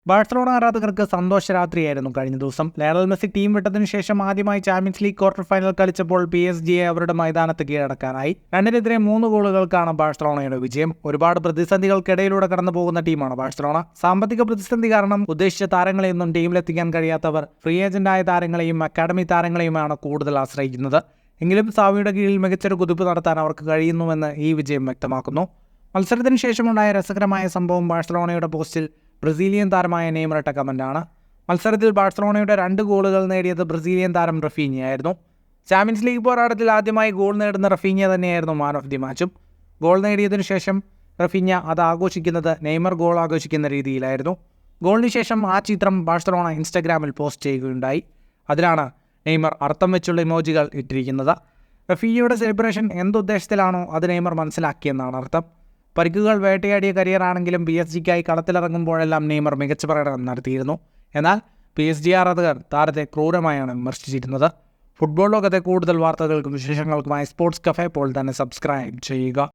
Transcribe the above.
Barcelona ആരാധകർക്ക് സന്തോഷരാത്രിയായിരുന്നു കഴിഞ്ഞ ദിവസം. ലയണൽ മെസ്സി ടീം വിട്ടതിനു ശേഷം ആദ്യമായി ചാമ്പ്യൻസ് ലീഗ് ക്വാർട്ടർ ഫൈനൽ കളിച്ചപ്പോൾ PSG അവരുടെ മൈതാനത്ത് കീഴടക്കാനായി. 2-നെതിരെ 3 ഗോളുകൾക്കാണ് ബാഴ്സലോണയുടെ വിജയം. ഒരുപാട് പ്രതിസന്ധികൾക്കിടയിലൂടെ കടന്നു പോകുന്ന ടീമാണ് ബാഴ്സലോണ. സാമ്പത്തിക പ്രതിസന്ധി കാരണം ഉദ്ദേശിച്ച താരങ്ങളെയൊന്നും ടീമിലെത്തിക്കാൻ കഴിയാത്തവർ ഫ്രീ ഏജന്റായ താരങ്ങളെയും അക്കാഡമി താരങ്ങളെയുമാണ് കൂടുതൽ ആശ്രയിക്കുന്നത്. എങ്കിലും സാവിയുടെ കീഴിൽ മികച്ചൊരു കുതിപ്പ് നടത്താൻ അവർക്ക് കഴിയുന്നുവെന്ന് ഈ വിജയം വ്യക്തമാക്കുന്നു. മത്സരത്തിന് ശേഷമുണ്ടായ രസകരമായ സംഭവം ബാഴ്സലോണയുടെ പോസ്റ്റിൽ ബ്രസീലിയൻ താരമായ നെയ്മർ ഇട്ട കമന്റാണ്. മത്സരത്തിൽ ബാഴ്സലോണയുടെ 2 ഗോളുകൾ നേടിയത് ബ്രസീലിയൻ താരം റഫീഞ്ഞയായിരുന്നു. ചാമ്പ്യൻസ് ലീഗ് പോരാട്ടത്തിൽ ആദ്യമായി ഗോൾ നേടുന്ന റഫീഞ്ഞ തന്നെയായിരുന്നു മാൻ ഓഫ് ദി മാച്ചും. ഗോൾ നേടിയതിനു ശേഷം റഫീഞ്ഞ അത് ആഘോഷിക്കുന്നത് നെയ്മർ ഗോൾ ആഘോഷിക്കുന്ന രീതിയിലായിരുന്നു. ഗോളിന് ശേഷം ആ ചിത്രം ബാഴ്സലോണ ഇൻസ്റ്റഗ്രാമിൽ പോസ്റ്റ് ചെയ്യുകയുണ്ടായി. അതിലാണ് നെയ്മർ അർത്ഥം വെച്ചുള്ള ഇമോജികൾ ഇട്ടിരിക്കുന്നത്. റഫീഞ്ഞയുടെ സെലിബ്രേഷൻ എന്തുദ്ദേശത്തിലാണോ അത് നെയ്മർ മനസ്സിലാക്കിയെന്നാണ് അർത്ഥം. പരിക്കുകൾ വേട്ടയാടിയ കരിയറാണെങ്കിലും PSG-ക്കായി കളത്തിലിറങ്ങുമ്പോഴെല്ലാം നെയ്മർ മികച്ച പ്രകടനം നടത്തിയിരുന്നു. എന്നാൽ PSG ആരാധകർ താരത്തെ ക്രൂരമായാണ് വിമർശിച്ചിരുന്നത്. ഫുട്ബോൾ ലോകത്തെ കൂടുതൽ വാർത്തകൾക്കും വിശേഷങ്ങൾക്കുമായി സ്പോർട്സ് കഫേ ഇപ്പോൾ തന്നെ സബ്സ്ക്രൈബ് ചെയ്യുക.